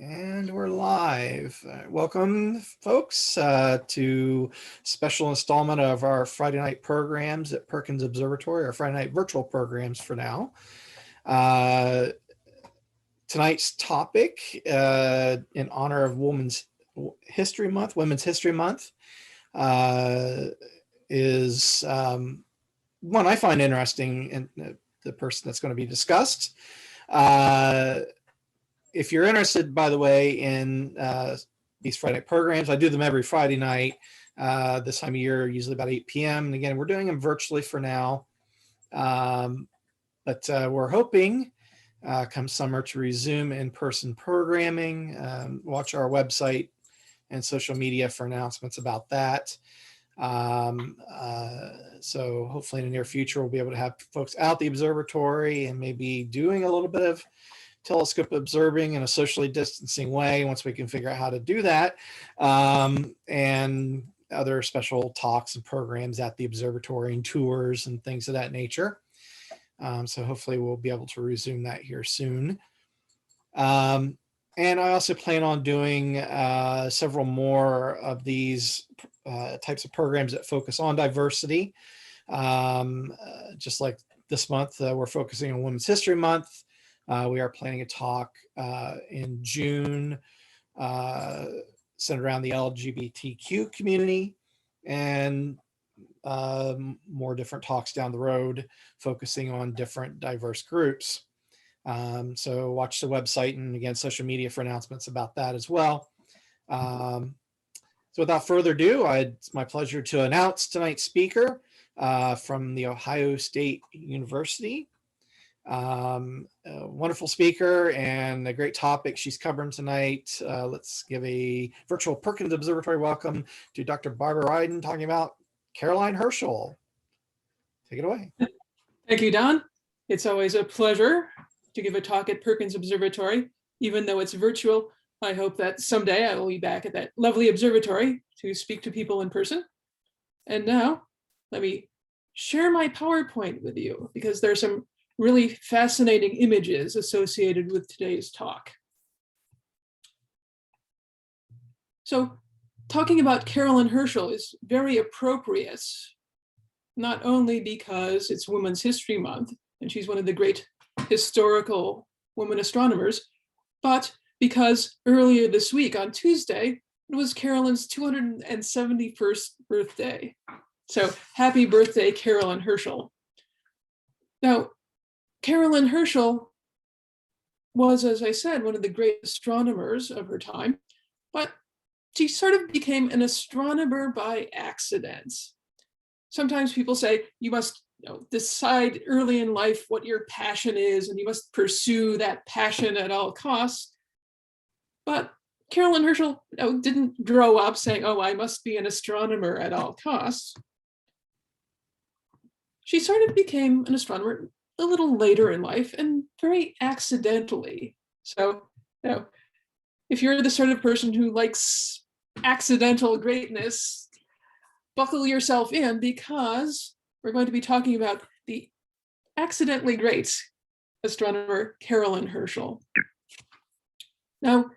And we're live. Welcome, folks, to special installment of our Friday night programs at Perkins Observatory, our Friday night virtual programs for now. Tonight's topic, in honor of Women's History Month, is one I find interesting, and the person that's going to be discussed. If you're interested, by the way, in these Friday night programs, I do them every Friday night this time of year, usually about 8 p.m. And again, we're doing them virtually for now. But we're hoping come summer to resume in-person programming. Watch our website and social media for announcements about that. So hopefully in the near future, we'll be able to have folks out the observatory and maybe doing a little bit of telescope observing in a socially distancing way once we can figure out how to do that, and other special talks and programs at the observatory and tours and things of that nature. So hopefully we'll be able to resume that here soon. And I also plan on doing several more of these types of programs that focus on diversity. Just like this month, we're focusing on Women's History Month. We are planning a talk in June centered around the LGBTQ community, and more different talks down the road focusing on different diverse groups. So watch the website and again, social media for announcements about that as well. So without further ado, it's my pleasure to announce tonight's speaker from the Ohio State University. A wonderful speaker and a great topic she's covering tonight. Let's give a virtual Perkins Observatory welcome to Dr. Barbara Ryden, talking about Carolyn Herschel. Take it away. Thank you, Don. It's always a pleasure to give a talk at Perkins Observatory, even though it's virtual. I hope that someday I will be back at that lovely observatory to speak to people in person. And now let me share my PowerPoint with you, because there's some really fascinating images associated with today's talk. So talking about Carolyn Herschel is very appropriate, not only because it's Women's History Month, and she's one of the great historical women astronomers, but because earlier this week on Tuesday, it was Carolyn's 271st birthday. So happy birthday, Carolyn Herschel. Now, Carolyn Herschel was, as I said, one of the great astronomers of her time, but she sort of became an astronomer by accident. Sometimes people say you must decide early in life what your passion is, and you must pursue that passion at all costs. But Carolyn Herschel didn't grow up saying, oh, I must be an astronomer at all costs. She sort of became an astronomer a little later in life, and very accidentally. So, if you're the sort of person who likes accidental greatness, buckle yourself in, because we're going to be talking about the accidentally great astronomer Carolyn Herschel. Now,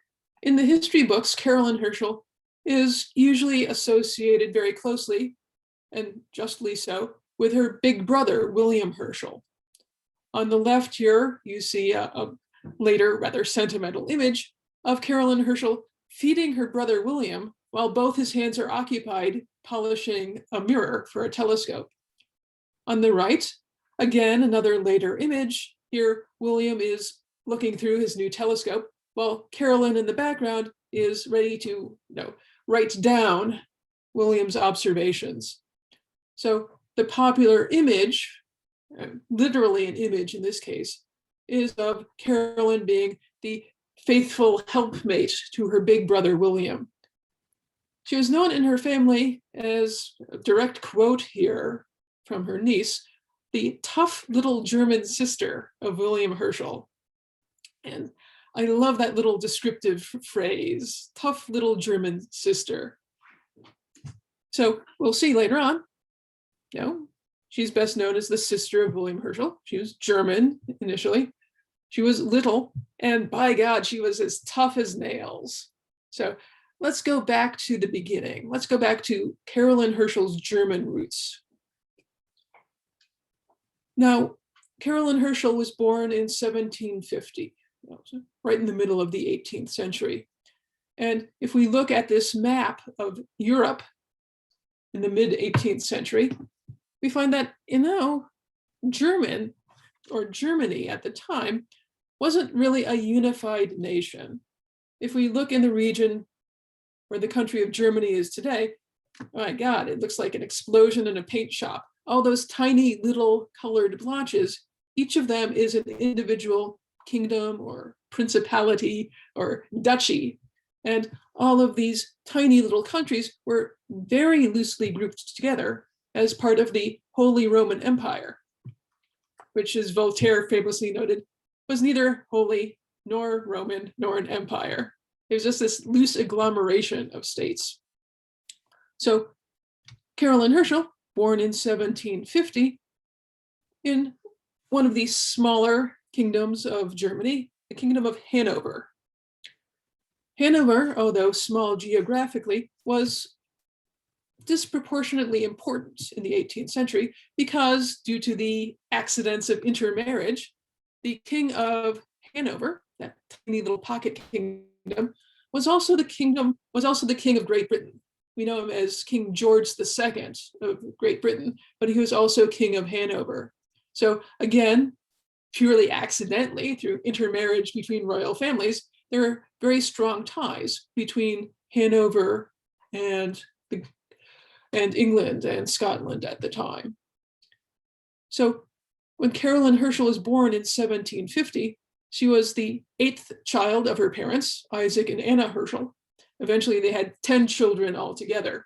in the history books, Carolyn Herschel is usually associated very closely, and justly so, with her big brother, William Herschel. On the left here, you see a later, rather sentimental image of Carolyn Herschel feeding her brother William while both his hands are occupied polishing a mirror for a telescope. On the right, again, another later image. Here, William is looking through his new telescope, while Carolyn in the background is ready to write down William's observations. So the popular image, literally an image in this case, is of Carolyn being the faithful helpmate to her big brother, William. She was known in her family as, a direct quote here from her niece, the tough little German sister of William Herschel. And I love that little descriptive phrase, tough little German sister. So we'll see later on, she's best known as the sister of William Herschel. She was German initially. She was little, and by God, she was as tough as nails. So let's go back to the beginning. Let's go back to Carolyn Herschel's German roots. Now, Carolyn Herschel was born in 1750, right in the middle of the 18th century. And if we look at this map of Europe in the mid 18th century, we find that, Germany at the time wasn't really a unified nation. If we look in the region where the country of Germany is today, oh my God, it looks like an explosion in a paint shop. All those tiny little colored blotches, each of them is an individual kingdom or principality or duchy. And all of these tiny little countries were very loosely grouped together as part of the Holy Roman Empire, which, as Voltaire famously noted, was neither holy nor Roman nor an empire. It was just this loose agglomeration of states. So Carolyn Herschel, born in 1750, in one of these smaller kingdoms of Germany, the Kingdom of Hanover. Hanover, although small geographically, was disproportionately important in the 18th century because, due to the accidents of intermarriage, the King of Hanover, that tiny little pocket kingdom, was also the king of Great Britain. We know him as King George II of Great Britain, but he was also King of Hanover. So again, purely accidentally, through intermarriage between royal families, there are very strong ties between Hanover and England and Scotland at the time. So when Carolyn Herschel was born in 1750, she was the 8th child of her parents, Isaac and Anna Herschel. Eventually, they had 10 children altogether.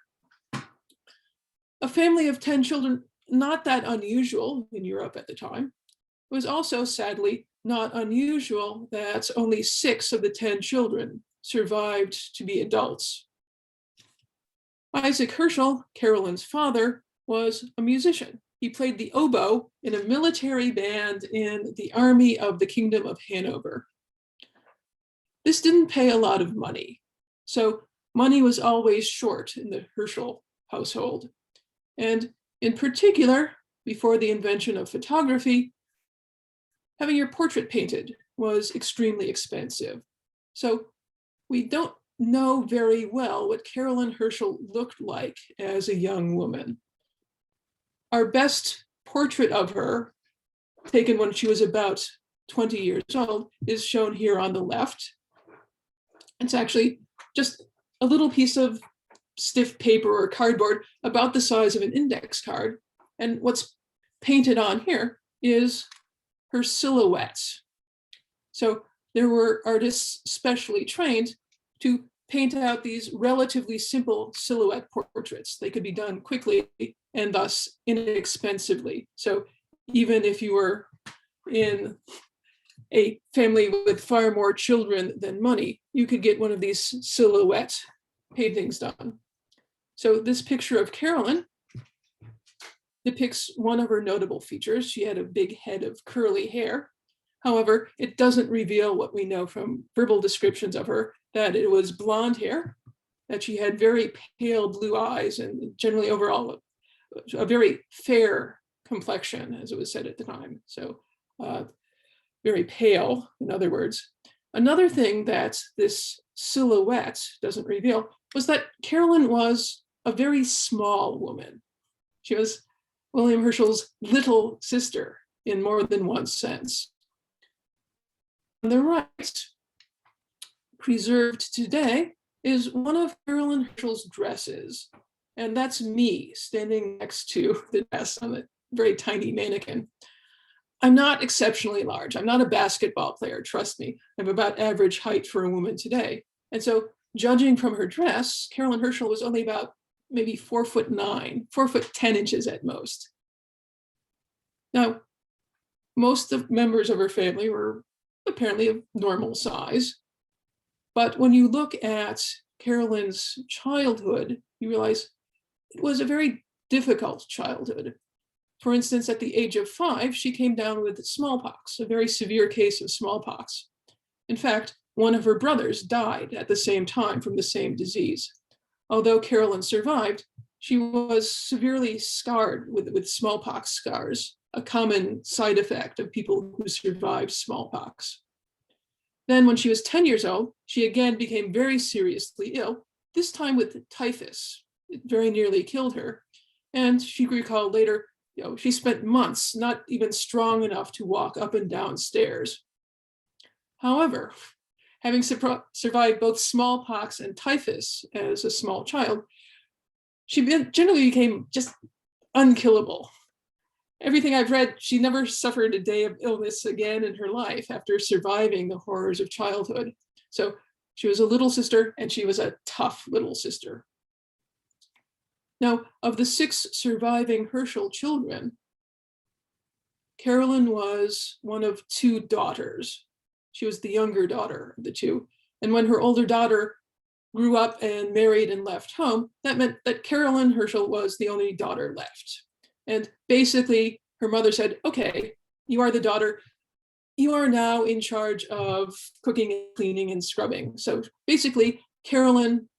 A family of 10 children, not that unusual in Europe at the time. It was also, sadly, not unusual that only 6 of the 10 children survived to be adults. Isaac Herschel, Carolyn's father, was a musician. He played the oboe in a military band in the army of the Kingdom of Hanover. This didn't pay a lot of money, so money was always short in the Herschel household. And in particular, before the invention of photography, having your portrait painted was extremely expensive. So we don't know very well what Carolyn Herschel looked like as a young woman. Our best portrait of her, taken when she was about 20 years old, is shown here on the left. It's actually just a little piece of stiff paper or cardboard about the size of an index card. And what's painted on here is her silhouettes. So there were artists specially trained to paint out these relatively simple silhouette portraits. They could be done quickly and thus inexpensively. So even if you were in a family with far more children than money, you could get one of these silhouette paintings done. So this picture of Carolyn depicts one of her notable features. She had a big head of curly hair. However, it doesn't reveal what we know from verbal descriptions of her, that it was blonde hair, that she had very pale blue eyes, and generally overall a very fair complexion, as it was said at the time. So very pale, in other words. Another thing that this silhouette doesn't reveal was that Carolyn was a very small woman. She was William Herschel's little sister in more than one sense. On the right, preserved today, is one of Carolyn Herschel's dresses. And that's me standing next to the dress on a very tiny mannequin. I'm not exceptionally large. I'm not a basketball player, trust me. I'm about average height for a woman today. And so judging from her dress, Carolyn Herschel was only about maybe 4'9", 4'10" at most. Now, most of members of her family were apparently of normal size. But when you look at Carolyn's childhood, you realize it was a very difficult childhood. For instance, at the age of 5, she came down with smallpox, a very severe case of smallpox. In fact, one of her brothers died at the same time from the same disease. Although Carolyn survived, she was severely scarred with smallpox scars, a common side effect of people who survived smallpox. Then when she was 10 years old, she again became very seriously ill, this time with typhus. It very nearly killed her. And she recalled later, she spent months not even strong enough to walk up and down stairs. However, having survived both smallpox and typhus as a small child, she generally became just unkillable. Everything I've read, she never suffered a day of illness again in her life after surviving the horrors of childhood. So she was a little sister, and she was a tough little sister. Now, of the 6 surviving Herschel children, Carolyn was one of 2 daughters. She was the younger daughter of the 2. And when her older daughter grew up and married and left home, that meant that Carolyn Herschel was the only daughter left. And basically, her mother said, okay, you are the daughter. You are now in charge of cooking and cleaning and scrubbing. So basically, Carolyn,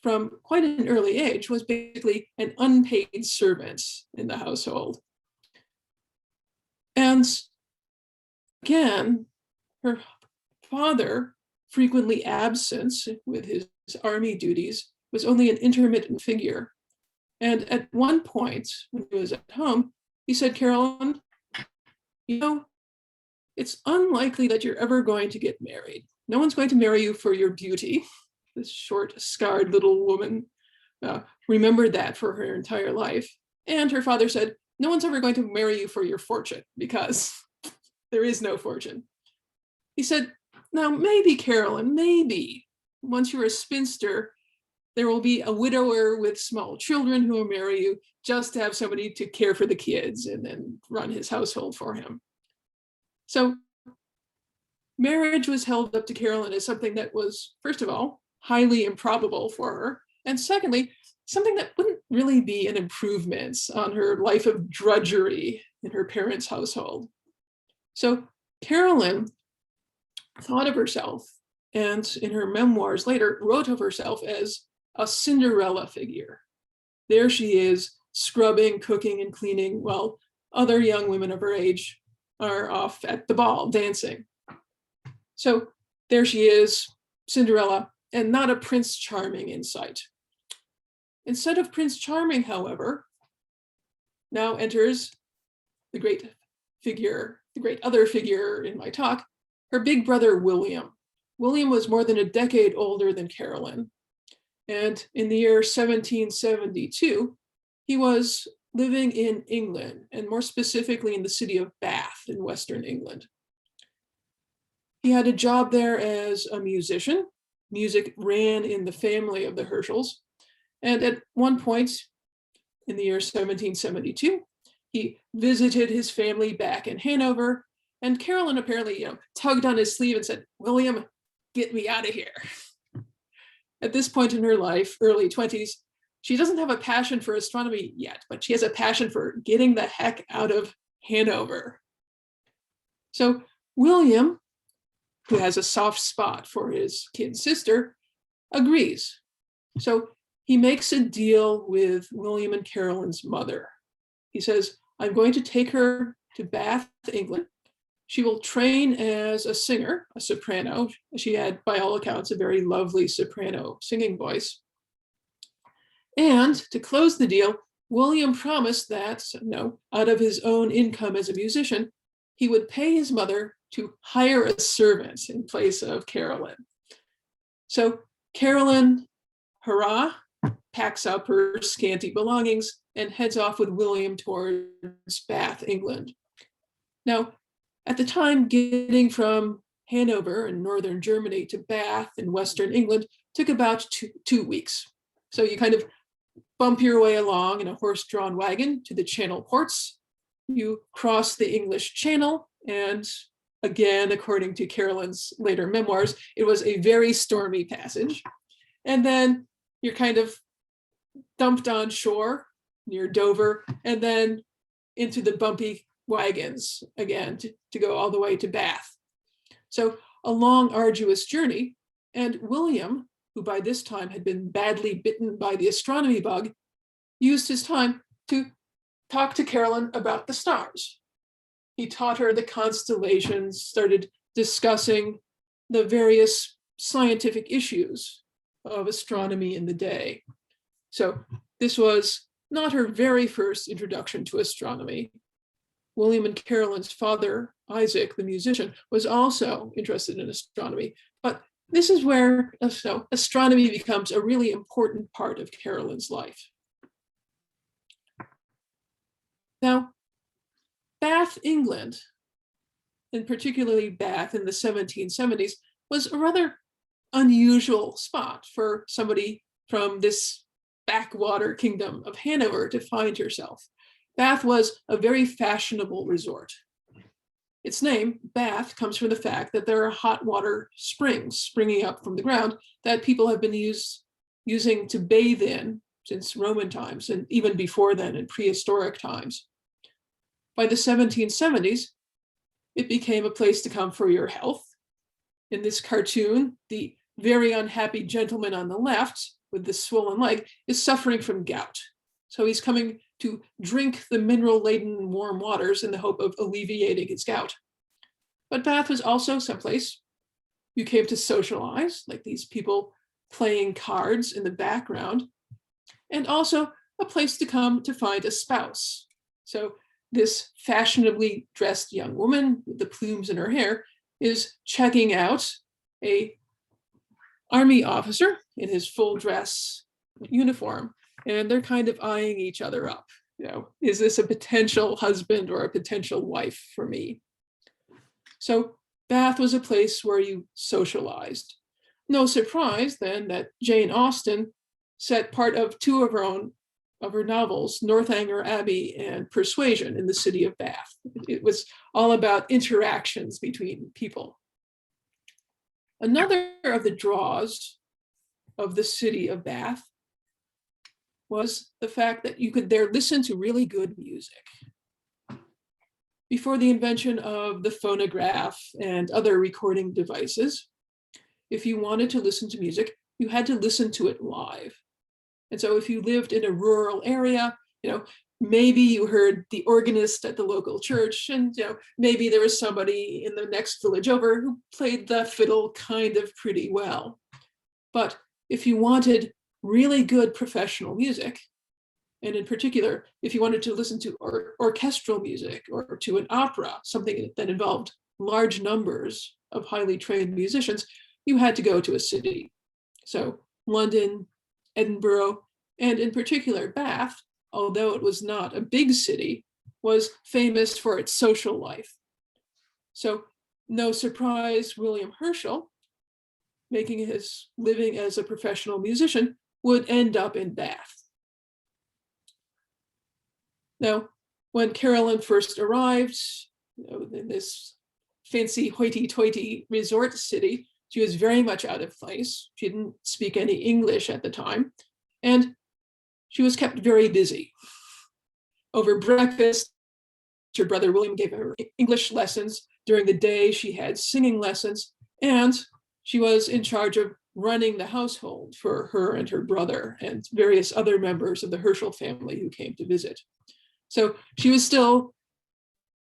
from quite an early age, was basically an unpaid servant in the household. And again, her father, frequently absent with his army duties, was only an intermittent figure. And at one point, when he was at home, he said, Carolyn, it's unlikely that you're ever going to get married. No one's going to marry you for your beauty. This short, scarred little woman remembered that for her entire life. And her father said, no one's ever going to marry you for your fortune, because there is no fortune. He said, now maybe, Carolyn, maybe once you're a spinster, there will be a widower with small children who will marry you just to have somebody to care for the kids and then run his household for him. So marriage was held up to Carolyn as something that was, first of all, highly improbable for her. And secondly, something that wouldn't really be an improvement on her life of drudgery in her parents' household. So Carolyn thought of herself, and in her memoirs later, wrote of herself as a Cinderella figure. There she is, scrubbing, cooking, and cleaning, while other young women of her age are off at the ball dancing. So there she is, Cinderella, and not a Prince Charming in sight. Instead of Prince Charming, however, now enters the great other figure in my talk, her big brother, William. William was more than a decade older than Carolyn. And in the year 1772, he was living in England, and more specifically in the city of Bath in Western England. He had a job there as a musician. Music ran in the family of the Herschels. And at one point in the year 1772, he visited his family back in Hanover, and Carolyn apparently, tugged on his sleeve and said, William, get me out of here. At this point in her life, early 20s, she doesn't have a passion for astronomy yet, but she has a passion for getting the heck out of Hanover. So William, who has a soft spot for his kid sister, agrees. So he makes a deal with William and Carolyn's mother. He says, I'm going to take her to Bath, England. She will train as a singer, a soprano. She had, by all accounts, a very lovely soprano singing voice. And to close the deal, William promised that, out of his own income as a musician, he would pay his mother to hire a servant in place of Carolyn. So Carolyn, hurrah, packs up her scanty belongings and heads off with William towards Bath, England. Now, at the time, getting from Hanover in northern Germany to Bath in western England took about two weeks. So you kind of bump your way along in a horse-drawn wagon to the Channel ports. You cross the English Channel, and again, according to Carolyn's later memoirs, it was a very stormy passage. And then you're kind of dumped on shore near Dover, and then into the bumpy wagons again to go all the way to Bath. So a long, arduous journey. And William, who by this time had been badly bitten by the astronomy bug, used his time to talk to Carolyn about the stars. He taught her the constellations, started discussing the various scientific issues of astronomy in the day. So this was not her very first introduction to astronomy. William and Carolyn's father, Isaac, the musician, was also interested in astronomy, but this is where astronomy becomes a really important part of Carolyn's life. Now, Bath, England, and particularly Bath in the 1770s, was a rather unusual spot for somebody from this backwater kingdom of Hanover to find herself. Bath was a very fashionable resort. Its name, Bath, comes from the fact that there are hot water springs springing up from the ground that people have been using to bathe in since Roman times, and even before then in prehistoric times. By the 1770s, it became a place to come for your health. In this cartoon, the very unhappy gentleman on the left with the swollen leg is suffering from gout. So he's coming to drink the mineral-laden warm waters in the hope of alleviating his gout. But Bath was also someplace you came to socialize, like these people playing cards in the background, and also a place to come to find a spouse. So this fashionably dressed young woman with the plumes in her hair is checking out an army officer in his full dress uniform, and they're kind of eyeing each other up. Is this a potential husband or a potential wife for me? So Bath was a place where you socialized. No surprise then that Jane Austen set part of two of her novels, Northanger Abbey and Persuasion, in the city of Bath. It was all about interactions between people. Another of the draws of the city of Bath was the fact that you could there listen to really good music. Before the invention of the phonograph and other recording devices, if you wanted to listen to music, you had to listen to it live. And so if you lived in a rural area, maybe you heard the organist at the local church, and maybe there was somebody in the next village over who played the fiddle kind of pretty well. But if you wanted really good professional music, and in particular, if you wanted to listen to orchestral music or to an opera, something that involved large numbers of highly trained musicians, you had to go to a city. So London, Edinburgh, and in particular Bath, although it was not a big city, was famous for its social life. So no surprise, William Herschel, making his living as a professional musician, would end up in Bath. Now, when Carolyn first arrived in this fancy hoity-toity resort city, she was very much out of place. She didn't speak any English at the time, and she was kept very busy. Over breakfast, her brother William gave her English lessons. During the day, she had singing lessons, and she was in charge of running the household for her and her brother and various other members of the Herschel family who came to visit. So she was still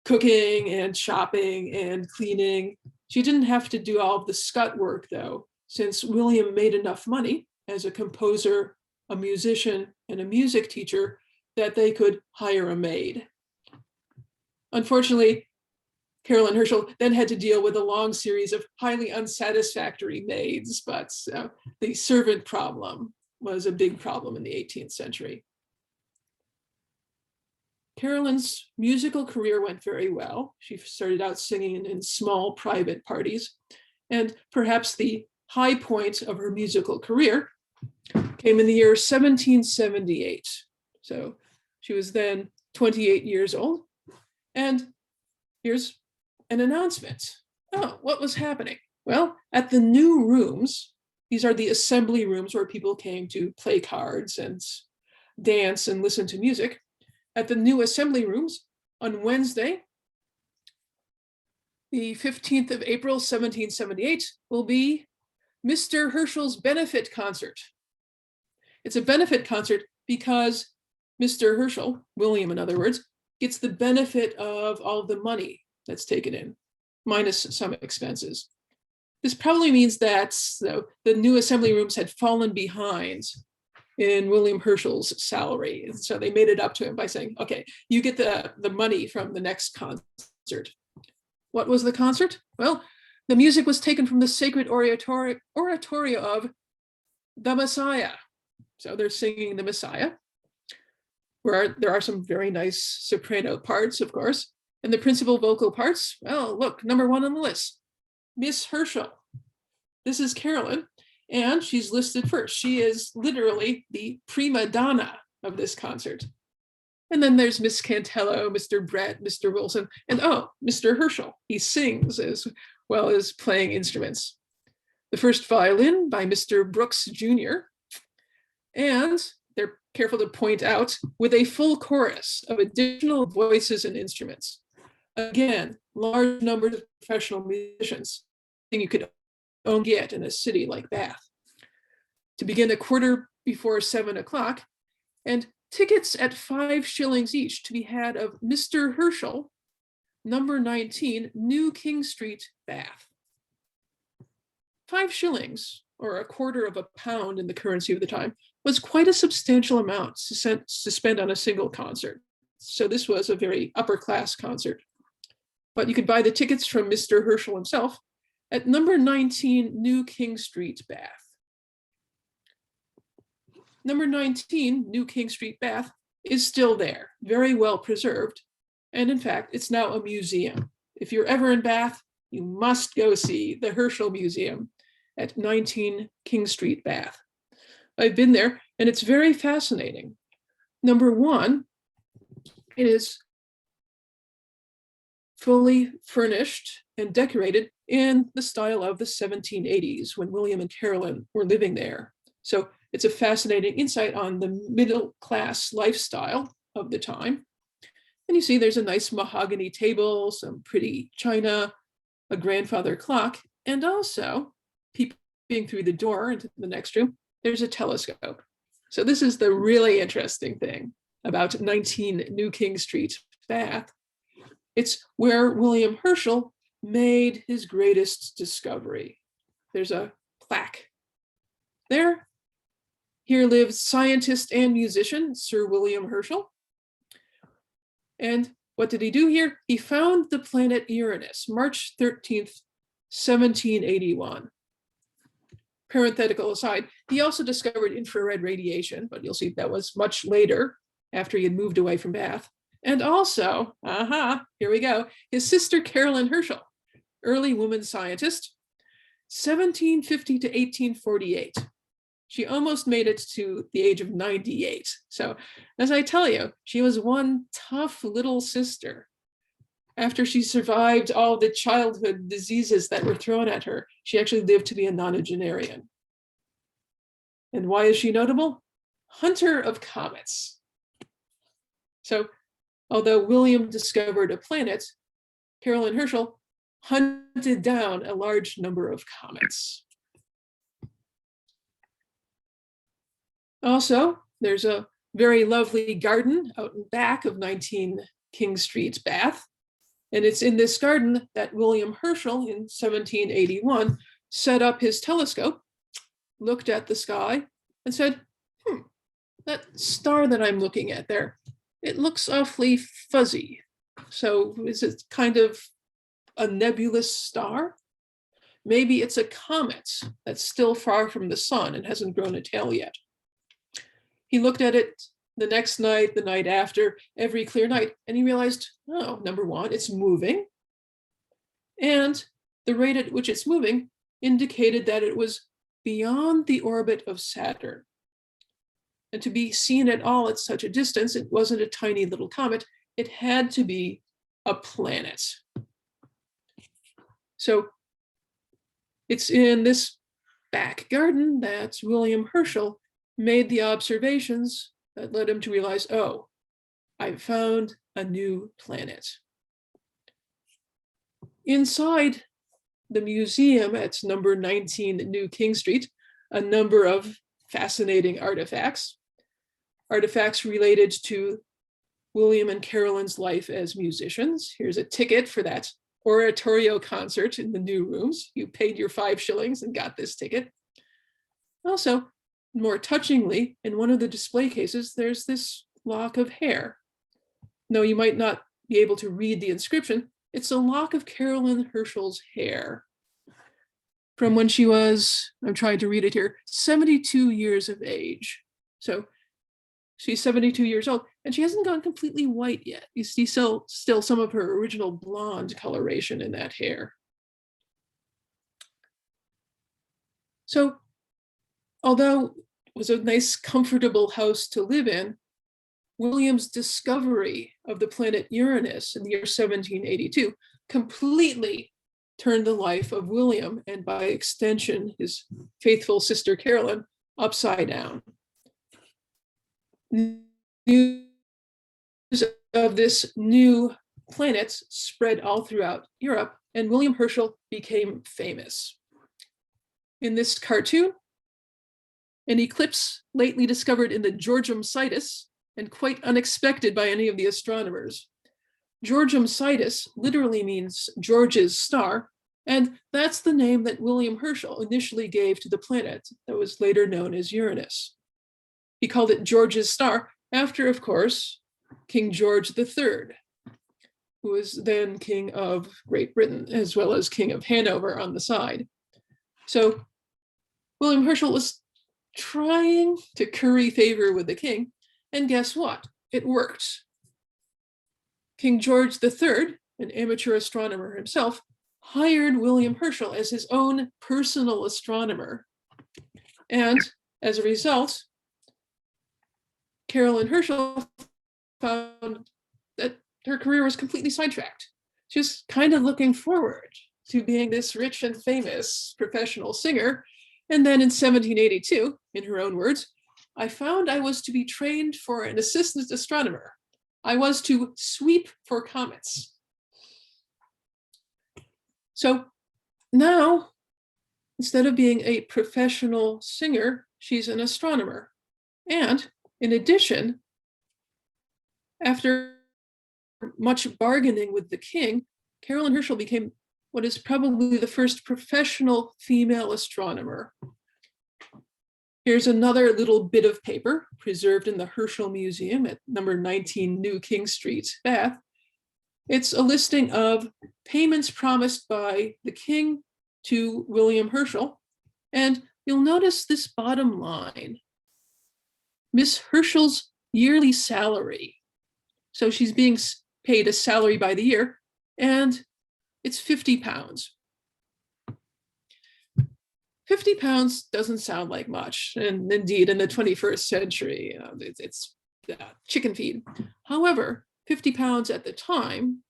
cooking and shopping and cleaning. She didn't have to do all of the scut work, though, since William made enough money as a composer, a musician, and a music teacher that they could hire a maid. Unfortunately, Carolyn Herschel then had to deal with a long series of highly unsatisfactory maids, but the servant problem was a big problem in the 18th century. Carolyn's musical career went very well. She started out singing in small private parties, and perhaps the high point of her musical career came in the year 1778. So she was then 28 years old, and here's an announcement. Oh, what was happening? Well, at the new rooms, these are the assembly rooms where people came to play cards and dance and listen to music. At the new assembly rooms, On Wednesday, the 15th of April, 1778, will be Mr. Herschel's benefit concert. It's a benefit concert because Mr. Herschel, William in other words, gets the benefit of all the money that's taken in, minus some expenses. This probably means that the new assembly rooms had fallen behind in William Herschel's salary. And so they made it up to him by saying, okay, you get the money from the next concert. What was the concert? Well, the music was taken from the sacred oratorio of the Messiah. So they're singing the Messiah, where there are some very nice soprano parts, of course. And the principal vocal parts, well, look, number one on the list, Miss Herschel. This is Carolyn, and she's listed first. She is literally the prima donna of this concert. And then there's Miss Cantello, Mr. Brett, Mr. Wilson, and oh, Mr. Herschel. He sings as well as playing instruments. The first violin by Mr. Brooks Jr., and they're careful to point out, with a full chorus of additional voices and instruments. Again, large numbers of professional musicians, thing you could only get in a city like Bath. To begin a quarter before 7 o'clock, and tickets at 5 shillings each to be had of Mr. Herschel, number 19, New King Street, Bath. 5 shillings, or a quarter of a pound in the currency of the time, was quite a substantial amount to spend on a single concert. So this was a very upper class concert. But you could buy the tickets from Mr. Herschel himself at number 19 New King Street, Bath. Number 19 New King Street, Bath is still there, very well preserved. And in fact, it's now a museum. If you're ever in Bath, you must go see the Herschel Museum at 19 King Street, Bath. I've been there, and it's very fascinating. Number one, it is fully furnished and decorated in the style of the 1780s when William and Carolyn were living there. So it's a fascinating insight on the middle class lifestyle of the time. And you see there's a nice mahogany table, some pretty china, a grandfather clock, and also, peeping through the door into the next room, there's a telescope. So this is the really interesting thing about 19 New King Street, Bath. It's where William Herschel made his greatest discovery. There's a plaque there. Here lives scientist and musician, Sir William Herschel. And what did he do here? He found the planet Uranus, March 13th, 1781. Parenthetical aside, he also discovered infrared radiation, but you'll see that was much later, after he had moved away from Bath. And also, here we go, his sister Carolyn Herschel, early woman scientist, 1750 to 1848. She almost made it to the age of 98. So as I tell you, she was one tough little sister. After she survived all the childhood diseases that were thrown at her, she actually lived to be a nonagenarian. And why is she notable? Hunter of comets. So although William discovered a planet, Carolyn Herschel hunted down a large number of comets. Also, there's a very lovely garden out in back of 19 King Street, Bath. And it's in this garden that William Herschel in 1781 set up his telescope, looked at the sky, and said, that star that I'm looking at there, it looks awfully fuzzy. So is it kind of a nebulous star? Maybe it's a comet that's still far from the sun and hasn't grown a tail yet. He looked at it the next night, the night after, every clear night, and he realized, oh, number one, it's moving. And the rate at which it's moving indicated that it was beyond the orbit of Saturn. And to be seen at all at such a distance, it wasn't a tiny little comet, it had to be a planet. So it's in this back garden that William Herschel made the observations that led him to realize, oh, I've found a new planet. Inside the museum at number 19 New King Street, a number of fascinating artifacts related to William and Carolyn's life as musicians. Here's a ticket for that oratorio concert in the new rooms. You paid your 5 shillings and got this ticket. Also, more touchingly, in one of the display cases, there's this lock of hair. No, you might not be able to read the inscription. It's a lock of Carolyn Herschel's hair from when she was, I'm trying to read it here, 72 years of age. So she's 72 years old, and she hasn't gone completely white yet. You see still some of her original blonde coloration in that hair. So although it was a nice, comfortable house to live in, William's discovery of the planet Uranus in the year 1782 completely turned the life of William, and by extension, his faithful sister Carolyn, upside down. News of this new planet spread all throughout Europe, and William Herschel became famous. In this cartoon, an eclipse lately discovered in the Georgium Sidus, and quite unexpected by any of the astronomers. Georgium Sidus literally means George's star, and that's the name that William Herschel initially gave to the planet that was later known as Uranus. He called it George's star after, of course, King George III, who was then King of Great Britain, as well as King of Hanover on the side. So William Herschel was trying to curry favor with the king, and guess what? It worked. King George III, an amateur astronomer himself, hired William Herschel as his own personal astronomer. And as a result, Carolyn Herschel found that her career was completely sidetracked. She was kind of looking forward to being this rich and famous professional singer. And then in 1782, in her own words, I found I was to be trained for an assistant astronomer. I was to sweep for comets. So now, instead of being a professional singer, she's an astronomer. And in addition, after much bargaining with the king, Carolyn Herschel became what is probably the first professional female astronomer. Here's another little bit of paper preserved in the Herschel Museum at number 19 New King Street, Bath. It's a listing of payments promised by the king to William Herschel. And you'll notice this bottom line, Miss Herschel's yearly salary. So she's being paid a salary by the year, and it's £50. £50 doesn't sound like much, and indeed, in the 21st century, it's chicken feed. However, £50 at the time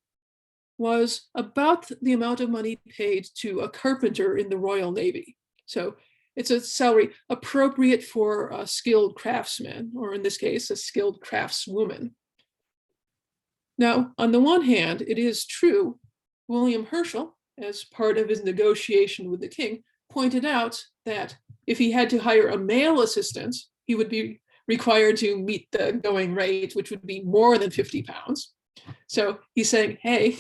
was about the amount of money paid to a carpenter in the Royal Navy. So it's a salary appropriate for a skilled craftsman, or in this case, a skilled craftswoman. Now, on the one hand, it is true, William Herschel, as part of his negotiation with the king, pointed out that if he had to hire a male assistant, he would be required to meet the going rate, which would be more than £50. So he's saying, hey,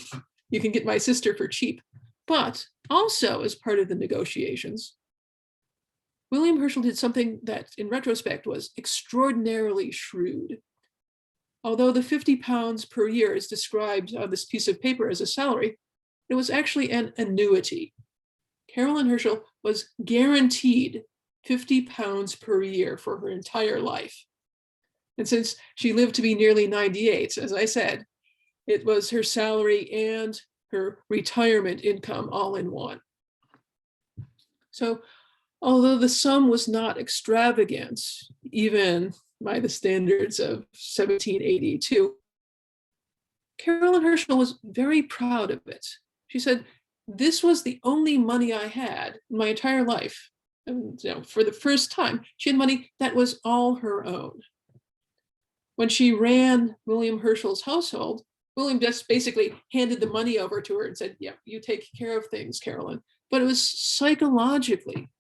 you can get my sister for cheap. But also, as part of the negotiations, William Herschel did something that, in retrospect, was extraordinarily shrewd. Although the £50 per year is described on this piece of paper as a salary, it was actually an annuity. Carolyn Herschel was guaranteed £50 per year for her entire life. And since she lived to be nearly 98, as I said, it was her salary and her retirement income all in one. So although the sum was not extravagant, even by the standards of 1782, Carolyn Herschel was very proud of it. She said, this was the only money I had in my entire life. And for the first time, she had money that was all her own. When she ran William Herschel's household, William just basically handed the money over to her and said, yeah, you take care of things, Carolyn. But it was psychologically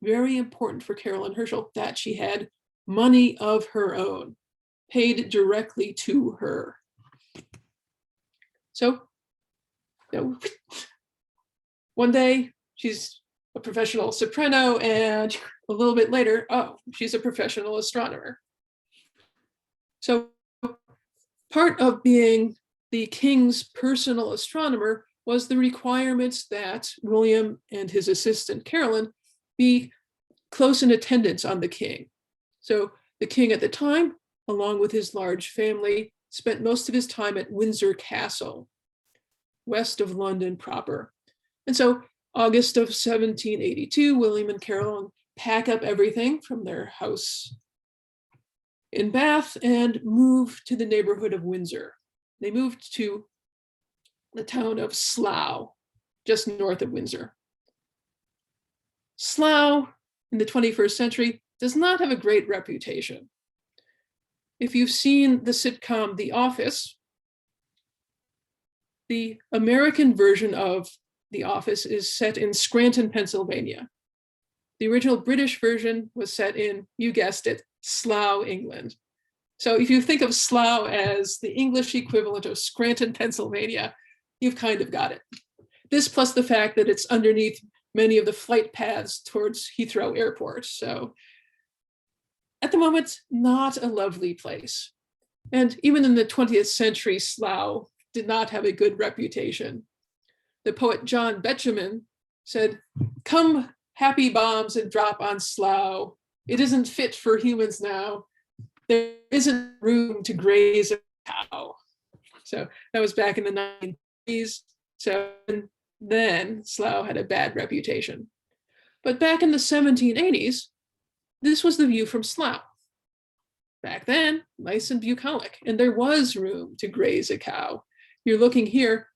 very important for Carolyn Herschel that she had money of her own, paid directly to her. So, one day she's a professional soprano, and a little bit later, oh, she's a professional astronomer. So part of being the king's personal astronomer was the requirements that William and his assistant Carolyn be close in attendance on the king. So the king at the time, along with his large family, spent most of his time at Windsor Castle, west of London proper. And so August of 1782, William and Carolyn pack up everything from their house in Bath and move to the neighborhood of Windsor. They moved to the town of Slough, just north of Windsor. Slough in the 21st century does not have a great reputation. If you've seen the sitcom The Office, the American version of The Office is set in Scranton, Pennsylvania. The original British version was set in, you guessed it, Slough, England. So if you think of Slough as the English equivalent of Scranton, Pennsylvania, you've kind of got it. This plus the fact that it's underneath many of the flight paths towards Heathrow Airport. So at the moment, not a lovely place. And even in the 20th century, Slough did not have a good reputation. The poet John Betjeman said, "Come, happy bombs, and drop on Slough. It isn't fit for humans now. There isn't room to graze a cow." So that was back in the 1930s. So then Slough had a bad reputation. But back in the 1780s, this was the view from Slough. Back then, nice and bucolic, and there was room to graze a cow. You're looking here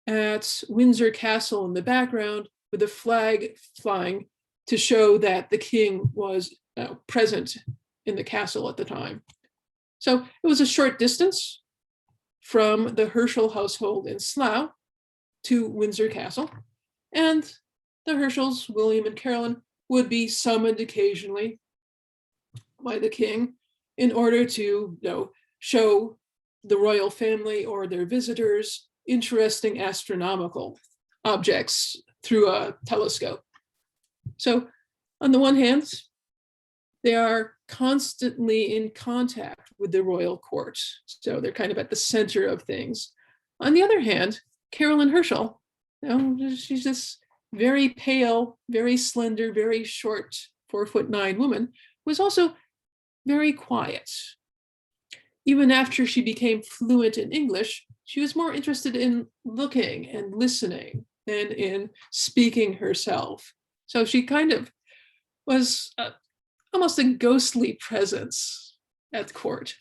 at Windsor Castle in the background with a flag flying to show that the king was present in the castle at the time. So it was a short distance from the Herschel household in Slough to Windsor Castle, and the Herschels, William and Carolyn, would be summoned occasionally by the king in order to show the royal family or their visitors interesting astronomical objects through a telescope. So on the one hand, they are constantly in contact with the royal court. So they're kind of at the center of things. On the other hand, Carolyn Herschel, she's this very pale, very slender, very short, 4'9" woman, was also very quiet. Even after she became fluent in English, she was more interested in looking and listening than in speaking herself. So she kind of was almost a ghostly presence at court.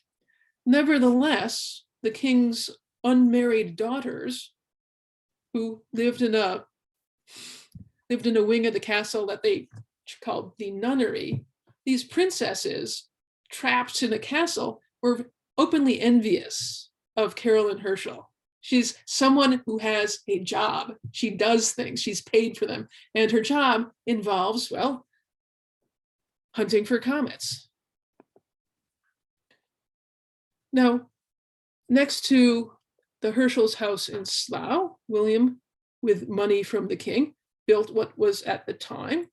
Nevertheless, the king's unmarried daughters, who lived in a wing of the castle that they called the nunnery, these princesses trapped in a castle were openly envious of Carolyn Herschel. She's someone who has a job. She does things. She's paid for them. And her job involves, well, hunting for comets. Now, next to the Herschel's house in Slough, William, with money from the king, built what was at the time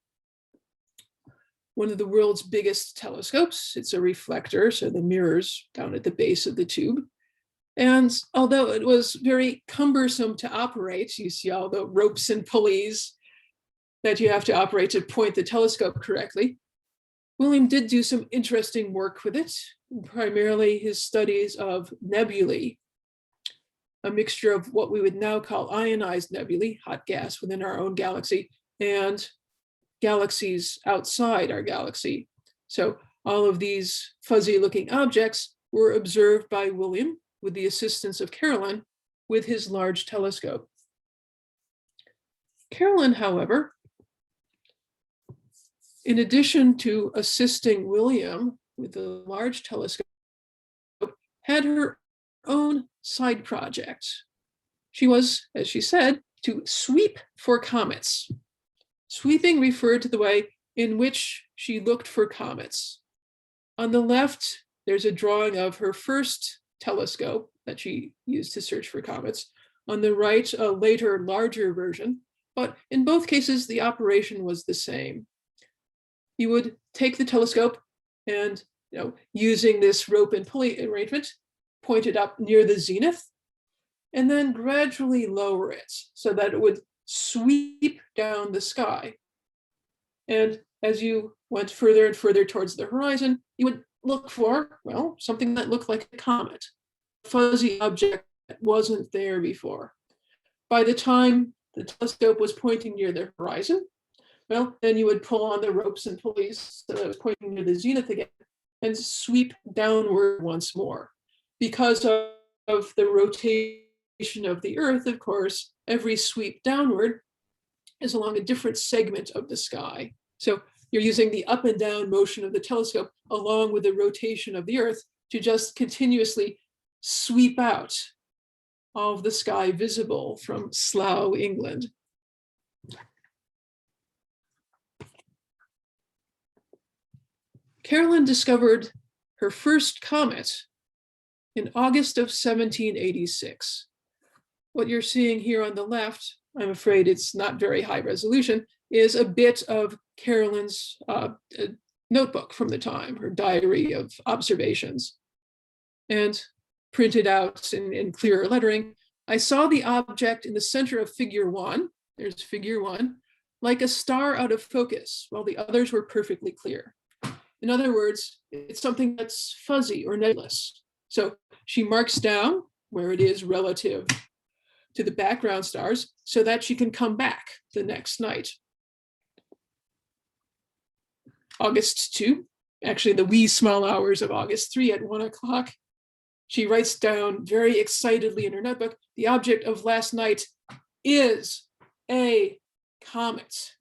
one of the world's biggest telescopes. It's a reflector, so the mirror's down at the base of the tube. And although it was very cumbersome to operate, you see all the ropes and pulleys that you have to operate to point the telescope correctly, William did do some interesting work with it, primarily his studies of nebulae, a mixture of what we would now call ionized nebulae, hot gas within our own galaxy, and galaxies outside our galaxy. So all of these fuzzy looking objects were observed by William with the assistance of Carolyn with his large telescope. Carolyn, however, in addition to assisting William with the large telescope, had her own side project. She was, as she said, to sweep for comets. Sweeping referred to the way in which she looked for comets. On the left, there's a drawing of her first telescope that she used to search for comets. On the right, a later, larger version, but in both cases, the operation was the same. You would take the telescope and, using this rope and pulley arrangement, point it up near the zenith, and then gradually lower it so that it would sweep down the sky. And as you went further and further towards the horizon, you would look for, well, something that looked like a comet, a fuzzy object that wasn't there before. By the time the telescope was pointing near the horizon, well, then you would pull on the ropes and pulleys so that it was pointing near the zenith again and sweep downward once more. Because of the rotation of the Earth, of course, every sweep downward is along a different segment of the sky. So you're using the up and down motion of the telescope along with the rotation of the Earth to just continuously sweep out all of the sky visible from Slough, England. Carolyn discovered her first comet in August of 1786. What you're seeing here on the left, I'm afraid it's not very high resolution, is a bit of Carolyn's notebook from the time, her diary of observations. And printed out in clearer lettering, I saw the object in the center of figure 1, there's figure 1, like a star out of focus, while the others were perfectly clear. In other words, it's something that's fuzzy or nebulous. So she marks down where it is relative to the background stars so that she can come back the next night. August 2, actually the wee small hours of August 3 at 1 o'clock, she writes down very excitedly in her notebook, the object of last night is a comet.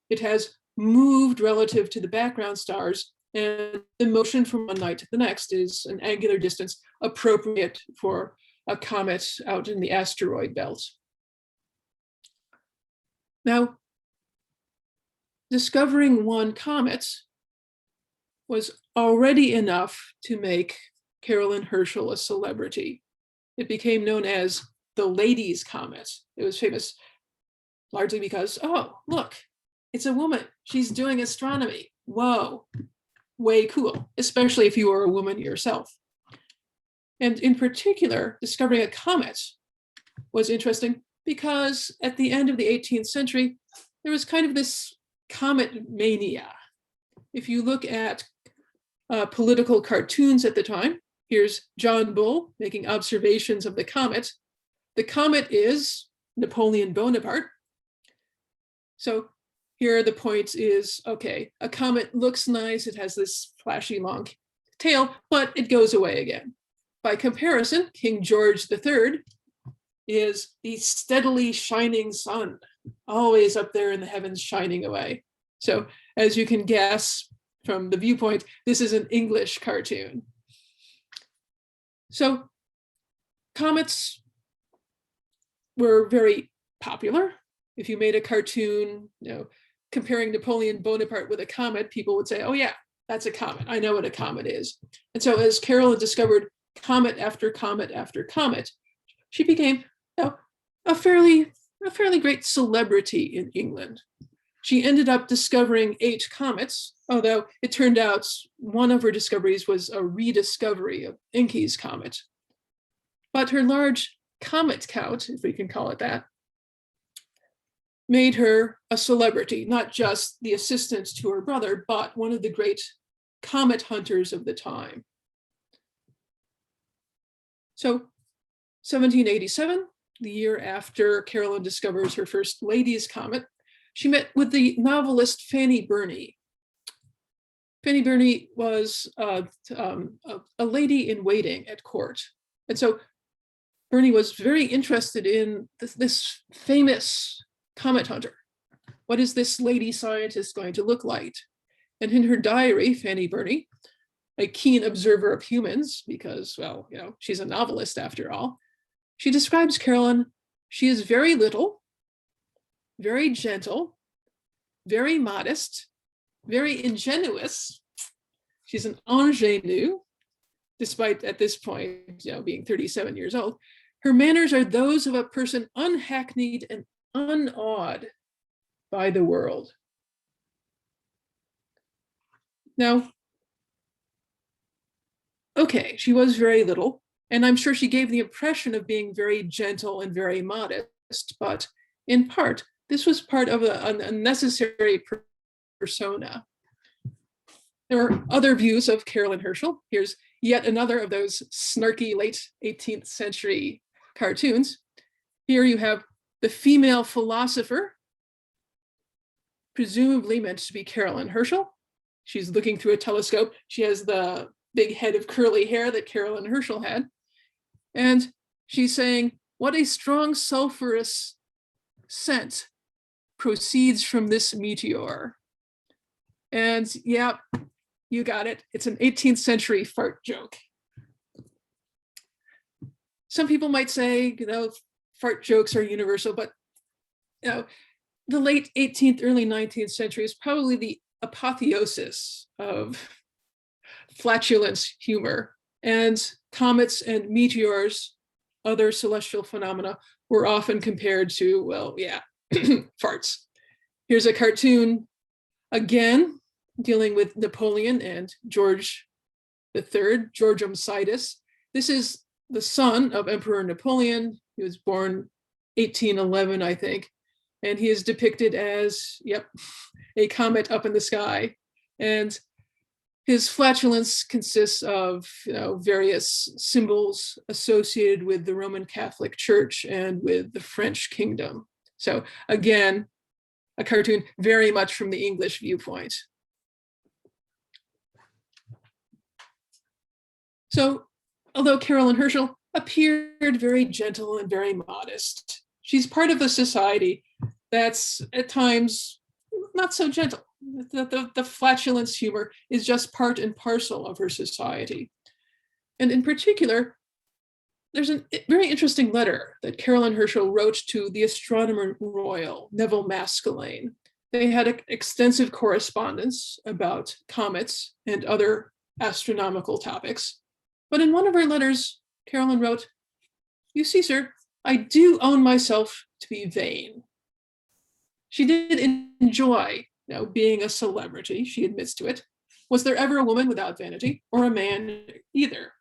It has moved relative to the background stars, and the motion from one night to the next is an angular distance appropriate for a comet out in the asteroid belt. Now, discovering one comet was already enough to make Carolyn Herschel a celebrity. It became known as the Ladies' Comet. It was famous largely because, oh, look, it's a woman. She's doing astronomy. Whoa, way cool, especially if you were a woman yourself. And in particular, discovering a comet was interesting because at the end of the 18th century, there was kind of this Comet Mania. If you look at political cartoons at the time, here's John Bull making observations of the comet. The comet is Napoleon Bonaparte. So here the point is, okay, a comet looks nice. It has this flashy long tail, but it goes away again. By comparison, King George III is the steadily shining sun, always up there in the heavens shining away. So as you can guess from the viewpoint, this is an English cartoon. So comets were very popular. If you made a cartoon, comparing Napoleon Bonaparte with a comet, people would say, oh yeah, that's a comet. I know what a comet is. And so as Carolyn discovered comet after comet after comet, she became a fairly great celebrity in England. She ended up discovering 8 comets, although it turned out one of her discoveries was a rediscovery of Encke's comet. But her large comet count, if we can call it that, made her a celebrity, not just the assistant to her brother, but one of the great comet hunters of the time. So 1787, the year after Carolyn discovers her first ladies' comet, she met with the novelist Fanny Bernard. Fanny Bernard was a lady in waiting at court. And so Bernard was very interested in this famous comet hunter. What is this lady scientist going to look like? And in her diary, Fanny Bernard a keen observer of humans because, well, she's a novelist after all. She describes Carolyn, she is very little, very gentle, very modest, very ingenuous. She's an ingenue, despite at this point, being 37 years old. Her manners are those of a person unhackneyed and unawed by the world. Now, okay, she was very little, and I'm sure she gave the impression of being very gentle and very modest, but in part, this was part of a necessary persona. There are other views of Carolyn Herschel. Here's yet another of those snarky late 18th century cartoons. Here you have the Female Philosopher, presumably meant to be Carolyn Herschel. She's looking through a telescope. She has the big head of curly hair that Carolyn Herschel had. And she's saying, what a strong sulfurous scent proceeds from this meteor. And yeah, you got it. It's an 18th century fart joke. Some people might say, fart jokes are universal, but the late 18th, early 19th century is probably the apotheosis of flatulence humor, and comets and meteors, other celestial phenomena, were often compared to, well, yeah, farts. Here's a cartoon, again, dealing with Napoleon and George III, Georgium Sidus. This is the son of Emperor Napoleon. He was born 1811, I think, and he is depicted as, a comet up in the sky. And his flatulence consists of various symbols associated with the Roman Catholic Church and with the French kingdom. So again, a cartoon very much from the English viewpoint. So although Carolyn Herschel appeared very gentle and very modest, she's part of a society that's at times not so gentle. The flatulence humor is just part and parcel of her society. And in particular, there's a very interesting letter that Carolyn Herschel wrote to the Astronomer Royal, Neville Maskelyne. They had extensive correspondence about comets and other astronomical topics. But in one of her letters, Carolyn wrote, "You see, sir, I do own myself to be vain." She did enjoy being a celebrity, she admits to it. Was there ever a woman without vanity, or a man either?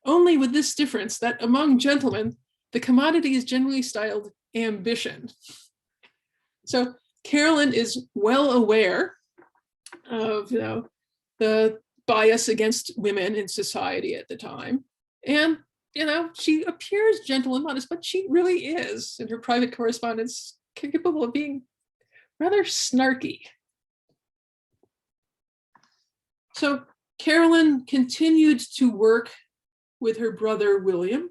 Only with this difference that among gentlemen, the commodity is generally styled ambition. So Carolyn is well aware of the bias against women in society at the time. And she appears gentle and modest, but she really is, in her private correspondence, capable of being rather snarky. So Carolyn continued to work with her brother William.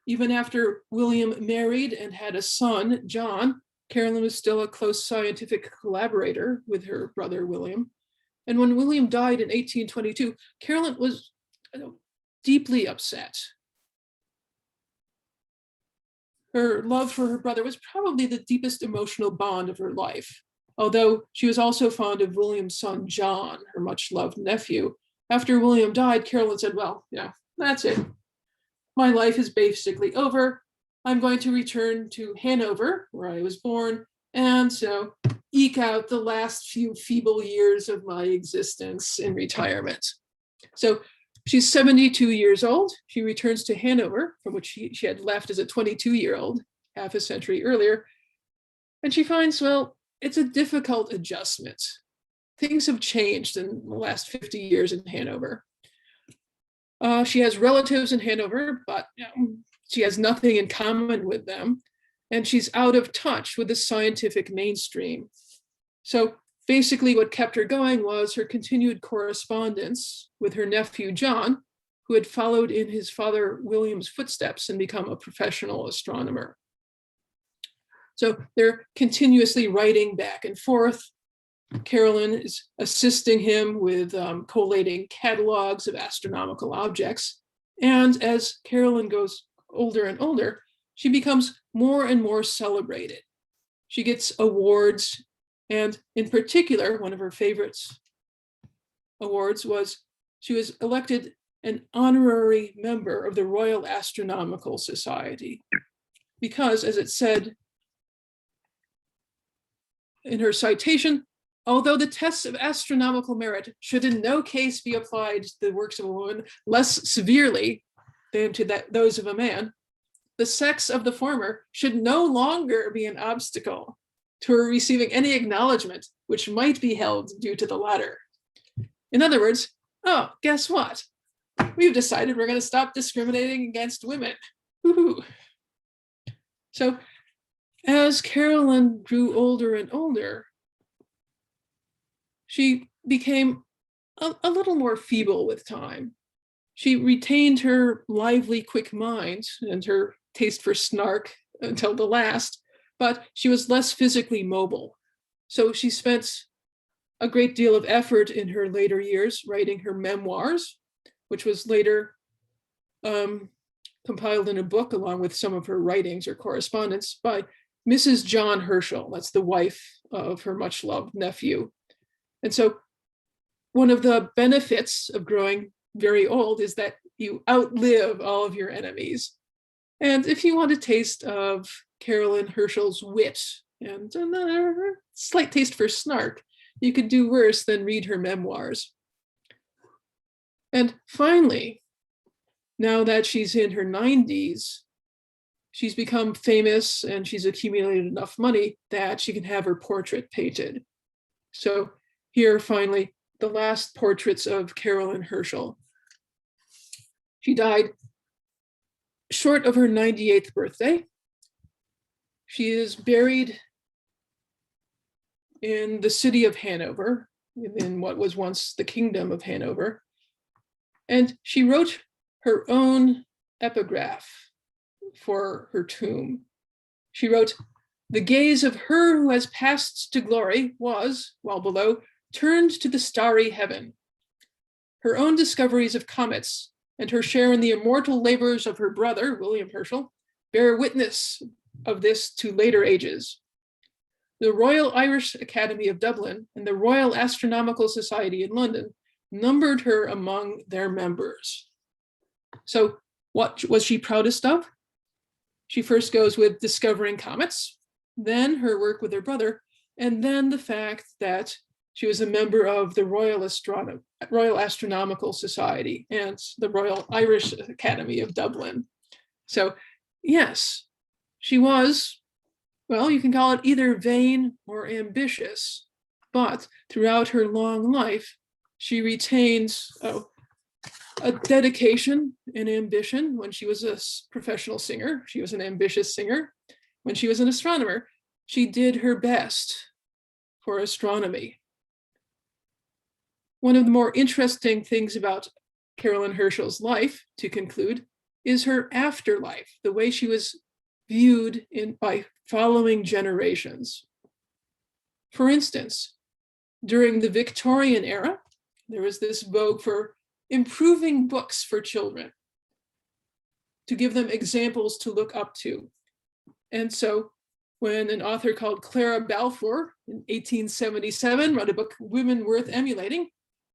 Even after William married and had a son, John, Carolyn was still a close scientific collaborator with her brother William. And when William died in 1822, Carolyn was deeply upset. Her love for her brother was probably the deepest emotional bond of her life, although she was also fond of William's son, John, her much-loved nephew. After William died, Carolyn said, well, that's it. My life is basically over. I'm going to return to Hanover, where I was born, and eke out the last few feeble years of my existence in retirement. So she's 72 years old. She returns to Hanover, from which she had left as a 22-year-old, half a century earlier. And she finds, well, it's a difficult adjustment. Things have changed in the last 50 years in Hanover. She has relatives in Hanover, but she has nothing in common with them. And she's out of touch with the scientific mainstream. So basically what kept her going was her continued correspondence with her nephew, John, who had followed in his father William's footsteps and become a professional astronomer. So they're continuously writing back and forth. Carolyn is assisting him with collating catalogs of astronomical objects. And as Carolyn goes older and older, she becomes more and more celebrated. She gets awards, and in particular, one of her favorites awards was she was elected an honorary member of the Royal Astronomical Society because, as it said in her citation, although the tests of astronomical merit should in no case be applied to the works of a woman less severely than to those of a man, the sex of the former should no longer be an obstacle to her receiving any acknowledgement which might be held due to the latter. In other words, oh, guess what? We've decided we're going to stop discriminating against women. Woo-hoo. So as Carolyn grew older and older, she became a little more feeble with time. She retained her lively, quick mind and her taste for snark until the last, but she was less physically mobile. So she spent a great deal of effort in her later years writing her memoirs, which was later compiled in a book along with some of her writings or correspondence by Mrs. John Herschel. That's the wife of her much loved nephew. And so one of the benefits of growing very old is that you outlive all of your enemies. And if you want a taste of Carolyn Herschel's wit and another slight taste for snark, you could do worse than read her memoirs. And finally, now that she's in her 90s, she's become famous and she's accumulated enough money that she can have her portrait painted. So here, finally, the last portraits of Carolyn Herschel. She died short of her 98th birthday. She is buried in the city of Hanover, in what was once the Kingdom of Hanover. And she wrote her own epigraph for her tomb. She wrote, "The gaze of her who has passed to glory was, while below, turned to the starry heaven. Her own discoveries of comets and her share in the immortal labors of her brother, William Herschel, bear witness of this to later ages. The Royal Irish Academy of Dublin and the Royal Astronomical Society in London numbered her among their members." So what was she proudest of? She first goes with discovering comets, then her work with her brother, and then the fact that she was a member of the Royal Astronomical Society and the Royal Irish Academy of Dublin. So yes, she was, well, you can call it either vain or ambitious, but throughout her long life, she retains a dedication and ambition. When she was a professional singer, she was an ambitious singer. When she was an astronomer, she did her best for astronomy. One of the more interesting things about Carolyn Herschel's life, to conclude, is her afterlife, the way she was viewed by following generations. For instance, during the Victorian era, there was this vogue for improving books for children, to give them examples to look up to. And so when an author called Clara Balfour in 1877 wrote a book, Women Worth Emulating,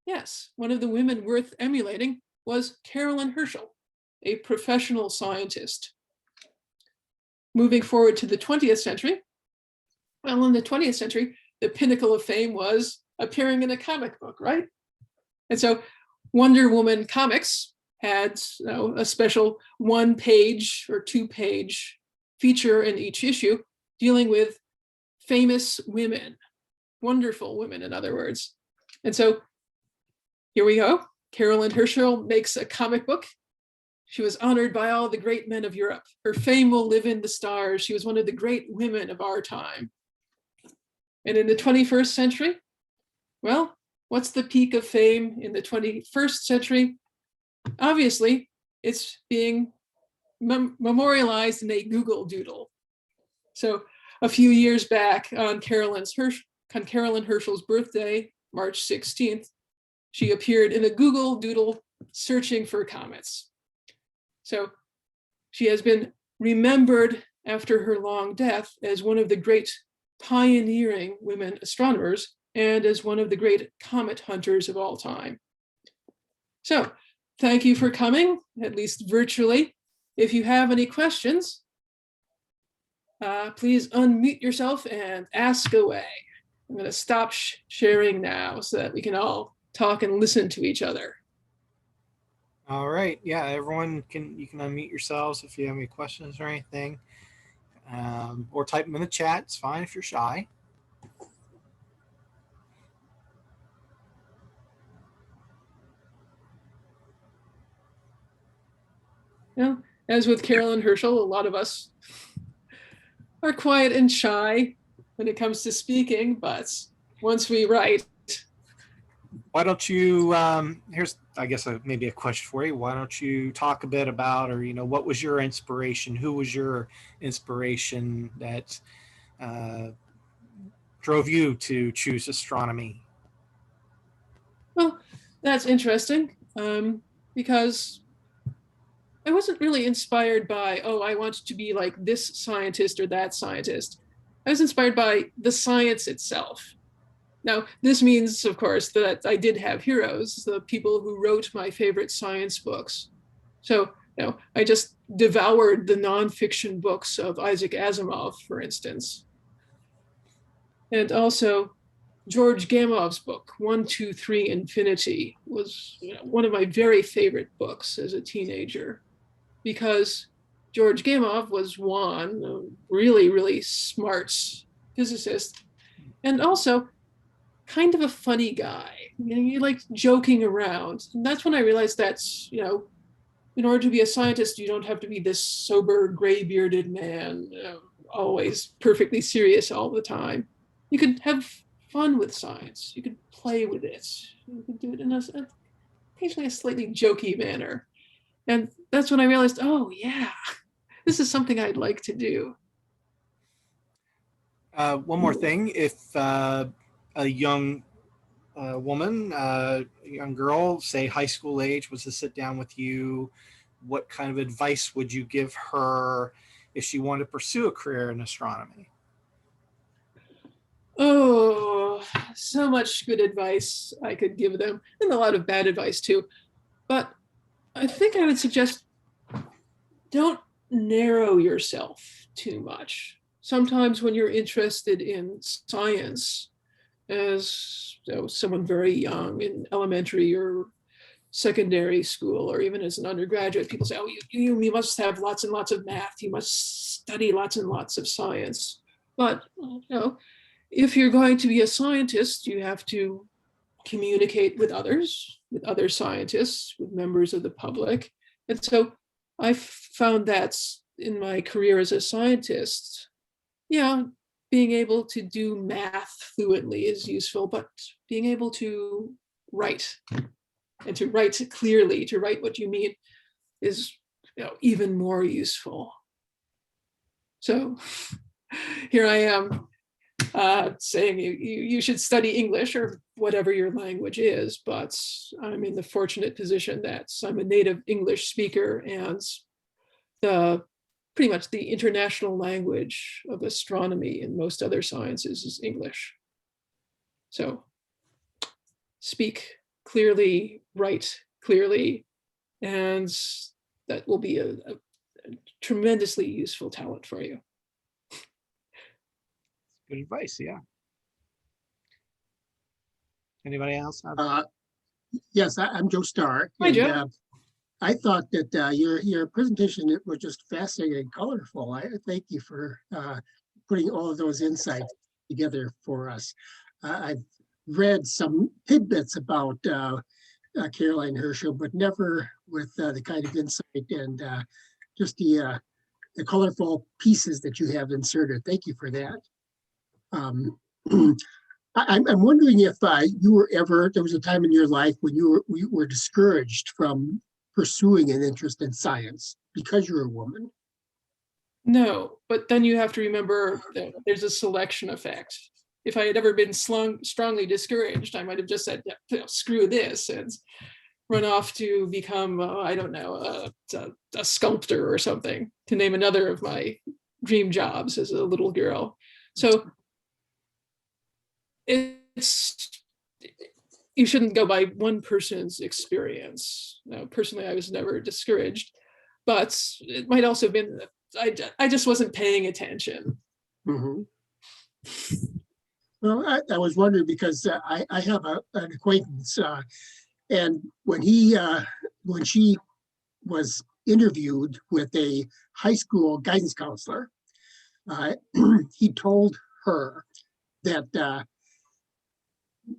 yes, one of the women worth emulating was Carolyn Herschel, a professional scientist. Moving forward to the 20th century, well, in the 20th century, the pinnacle of fame was appearing in a comic book, right? And so Wonder Woman comics had a special 1-page or 2-page feature in each issue dealing with famous women, wonderful women, in other words. And so here we go. Carolyn Herschel makes a comic book. She was honored by all the great men of Europe. Her fame will live in the stars. She was one of the great women of our time. And in the 21st century, well, what's the peak of fame in the 21st century? Obviously, it's being memorialized in a Google Doodle. So a few years back on Carolyn on Carolyn Herschel's birthday, March 16th, she appeared in a Google Doodle searching for comets. So she has been remembered after her long death as one of the great pioneering women astronomers and as one of the great comet hunters of all time. So thank you for coming, at least virtually. If you have any questions, please unmute yourself and ask away. I'm going to stop sharing now so that we can all talk and listen to each other. All right. Yeah, everyone you can unmute yourselves if you have any questions or anything, or type them in the chat. It's fine if you're shy. Well, as with Carolyn Herschel, a lot of us are quiet and shy when it comes to speaking, but once we write. Why don't you, here's, I guess, maybe a question for you. Why don't you talk a bit about, or, what was your inspiration? Who was your inspiration that drove you to choose astronomy? Well, that's interesting, because I wasn't really inspired by, oh, I want to be like this scientist or that scientist. I was inspired by the science itself. Now, this means, of course, that I did have heroes, the people who wrote my favorite science books. So, I just devoured the nonfiction books of Isaac Asimov, for instance. And also, George Gamaov's book, 1, 2, 3, Infinity, was one of my very favorite books as a teenager, because George Gamov was one, a really, really smart physicist, and also kind of a funny guy. He liked joking around. And that's when I realized that, in order to be a scientist, you don't have to be this sober, gray-bearded man, always perfectly serious all the time. You could have fun with science. You could play with it. You could do it in occasionally a slightly jokey manner. And that's when I realized, oh yeah, this is something I'd like to do. One more thing, if a young woman, a young girl, say high school age, was to sit down with you, what kind of advice would you give her if she wanted to pursue a career in astronomy? Oh, so much good advice I could give them, and a lot of bad advice too. But I think I would suggest, don't narrow yourself too much. Sometimes when you're interested in science, as someone very young in elementary or secondary school, or even as an undergraduate, people say, oh, you must have lots and lots of math. You must study lots and lots of science. But if you're going to be a scientist, you have to communicate with others, with other scientists, with members of the public. And so I found that in my career as a scientist, being able to do math fluently is useful, but being able to write, and to write clearly, to write what you mean, is even more useful. So here I am saying you should study English or whatever your language is, but I'm in the fortunate position that I'm a native English speaker, and pretty much the international language of astronomy and most other sciences is English. So speak clearly, write clearly, and that will be a tremendously useful talent for you. Good advice, yeah. Anybody else? Yes, I'm Joe Stark. Hi, Joe. I thought that your presentation was just fascinating and colorful. I thank you for putting all of those insights together for us. I've read some tidbits about Carolyn Herschel, but never with the kind of insight and just the colorful pieces that you have inserted. Thank you for that. I'm wondering if you were ever, there was a time in your life when you were discouraged from pursuing an interest in science because you're a woman. No, but then you have to remember that there's a selection effect. if I had ever been strongly discouraged, I might have just said, yeah, screw this, and run off to become, I don't know, a sculptor or something, to name another of my dream jobs as a little girl. So it's, you shouldn't go by one person's experience. Now, personally, I was never discouraged, but it might also have been, I just wasn't paying attention. Mm-hmm. Well, I was wondering because I have an acquaintance, and when she was interviewed with a high school guidance counselor, he told her that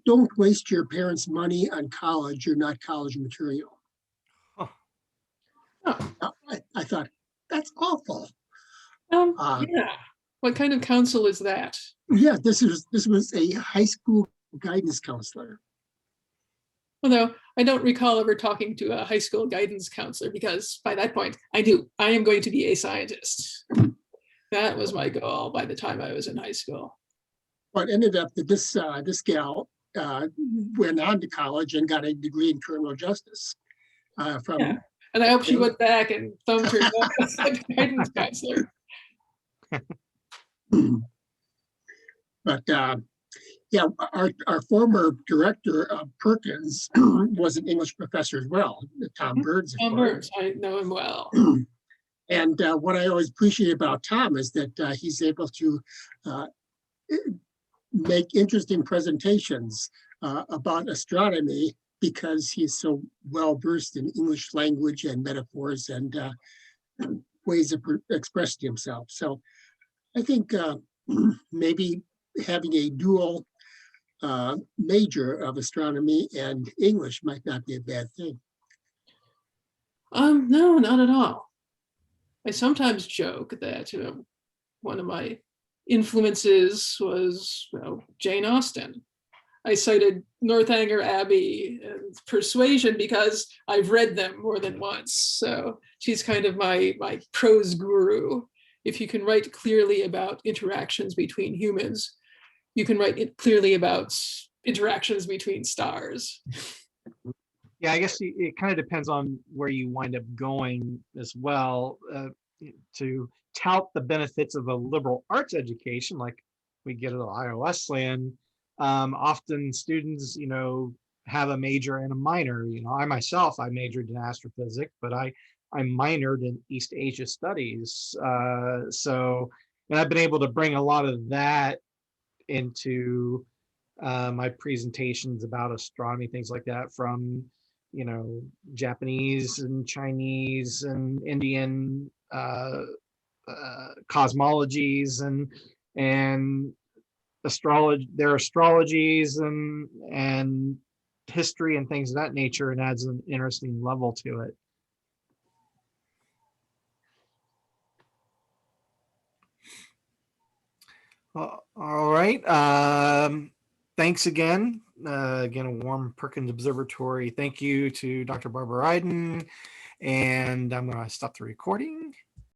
don't waste your parents' money on college. You're not college material. Huh. Oh. I thought that's awful. Yeah. What kind of counsel is that? Yeah, this was a high school guidance counselor. Although I don't recall ever talking to a high school guidance counselor, because by that point I knew I am going to be a scientist. That was my goal by the time I was in high school. But ended up that this gal went on to college and got a degree in criminal justice from. Yeah. And I hope she went back and thumbed her nose at the guidance counselor. But yeah, our former director of Perkins was an English professor as well, Tom Burns. Tom Burns, I know him well. And what I always appreciate about Tom is that he's able to make interesting presentations about astronomy, because he's so well versed in English language and metaphors and ways of expressing himself. So I think maybe having a dual major of astronomy and English might not be a bad thing. No, not at all. I sometimes joke that one of my influences was Jane Austen. I cited Northanger Abbey and Persuasion because I've read them more than once. So she's kind of my prose guru. If you can write clearly about interactions between humans, you can write clearly about interactions between stars. Yeah, I guess it kind of depends on where you wind up going as well. To tout the benefits of a liberal arts education, like we get at Ohio Wesleyan, often students, have a major and a minor. I myself, I majored in astrophysics, but I minored in East Asia studies. So, and I've been able to bring a lot of that into my presentations about astronomy, things like that, from Japanese and Chinese and Indian cosmologies and astrology, their astrologies and history and things of that nature, and adds an interesting level to it. All right. Thanks again. Again, a warm Perkins Observatory thank you to Dr. Barbara Ryden. And I'm going to stop the recording.